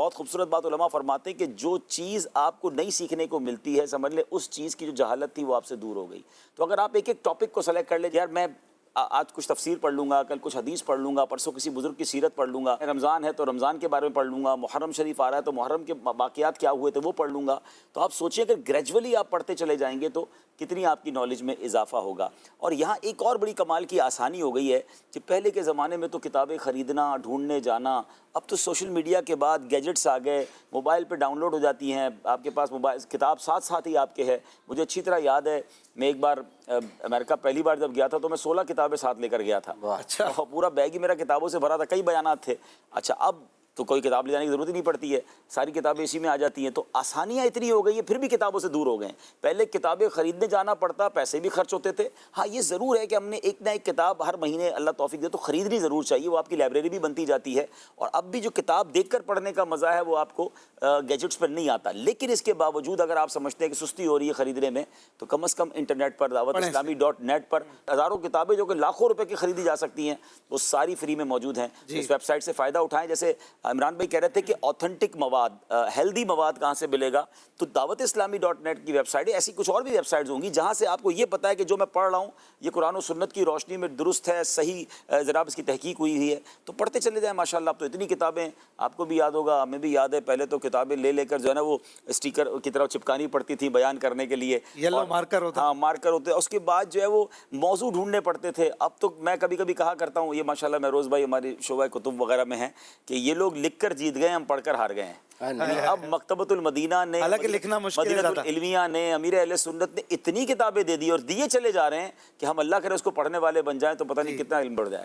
بہت خوبصورت بات علماء فرماتے ہیں کہ جو چیز آپ کو نئی سیکھنے کو ملتی ہے سمجھ لیں اس چیز کی جو جہالت تھی وہ آپ سے دور ہو گئی. تو اگر آپ ایک ایک ٹاپک کو سلیکٹ کر لیں, یار میں آج کچھ تفسیر پڑھ لوں گا, کل کچھ حدیث پڑھ لوں گا, پرسوں کسی بزرگ کی سیرت پڑھ لوں گا, رمضان ہے تو رمضان کے بارے میں پڑھ لوں گا, محرم شریف آ رہا ہے تو محرم کے واقعات کیا ہوئے تھے وہ پڑھ لوں گا. تو آپ سوچیں اگر گریجولی آپ پڑھتے چلے جائیں گے تو کتنی آپ کی نالج میں اضافہ ہوگا. اور یہاں ایک اور بڑی کمال کی آسانی ہو گئی ہے کہ پہلے کے زمانے میں تو کتابیں خریدنا, ڈھونڈنے جانا, اب تو سوشل میڈیا کے بعد گیجٹس آ گئے, موبائل پہ ڈاؤن لوڈ ہو جاتی ہیں, آپ کے پاس موبائل کتاب ساتھ ساتھ ہی آپ کے ہے. مجھے اچھی طرح یاد ہے میں ایک بار امریکہ پہلی بار جب گیا تھا تو میں 16 کتابیں ساتھ لے کر گیا تھا. اچھا, پورا بیگ ہی میرا کتابوں سے بھرا تھا, کئی بیانات تھے. اچھا اب تو کوئی کتاب لے جانے کی ضرورت ہی نہیں پڑتی ہے, ساری کتابیں اسی میں آ جاتی ہیں. تو آسانیاں اتنی ہو گئی ہیں, پھر بھی کتابوں سے دور ہو گئے ہیں. پہلے کتابیں خریدنے جانا پڑتا, پیسے بھی خرچ ہوتے تھے. ہاں یہ ضرور ہے کہ ہم نے ایک نہ ایک کتاب ہر مہینے اللہ توفیق دے تو خریدنی ضرور چاہیے, وہ آپ کی لائبریری بھی بنتی جاتی ہے. اور اب بھی جو کتاب دیکھ کر پڑھنے کا مزہ ہے وہ آپ کو گیجٹس پر نہیں آتا. لیکن اس کے باوجود اگر آپ سمجھتے ہیں کہ سستی ہو ری ہے خریدنے میں تو کم از کم انٹرنیٹ پر dawatIslami.net پر ہزاروں کتابیں جو کہ لاکھوں روپے کی خریدی جا سکتی ہیں وہ ساری فری میں موجود ہیں. اس ویب سائٹ سے فائدہ اٹھائیں. جیسے عمران بھائی کہہ رہے تھے کہ آتھینٹک مواد, ہیلدی مواد کہاں سے ملے گا, تو dawatIslami.net کی ویب سائٹ ہے. ایسی کچھ اور بھی ویب سائٹس ہوں گی جہاں سے آپ کو یہ پتہ ہے کہ جو میں پڑھ رہا ہوں یہ قرآن و سنت کی روشنی میں درست ہے, صحیح ذرا اس کی تحقیق ہوئی ہے, تو پڑھتے چلے جائیں. ماشاءاللہ اب تو اتنی کتابیں, آپ کو بھی یاد ہوگا, ہمیں بھی یاد ہے, پہلے تو کتابیں لے لے کر جو ہے نا وہ اسٹیکر کی طرف چپکانی پڑتی تھی بیان کرنے کے لیے, یلو مارکر ہوتا, ہاں مارکر ہوتے. اس کے بعد جو ہے وہ موضوع ڈھونڈنے پڑتے تھے. اب تو میں کبھی کبھی کہا کرتا ہوں, یہ ماشاءاللہ مہروز بھائی ہماری شعبہ کتب وغیرہ میں ہیں, کہ یہ لوگ لکھ کر جیت گئے, ہم پڑھ کر ہار گئے ہیں. اب مکتبۃ المدینہ نے, حالانکہ لکھنا مشکل ہے, مدینہ العلمیہ نے, امیر اہل سنت نے اتنی کتابیں دے دی اور دیے چلے جا رہے ہیں کہ ہم اللہ کرے اس کو پڑھنے والے بن جائیں تو پتہ نہیں کتنا علم بڑھ جائے گا.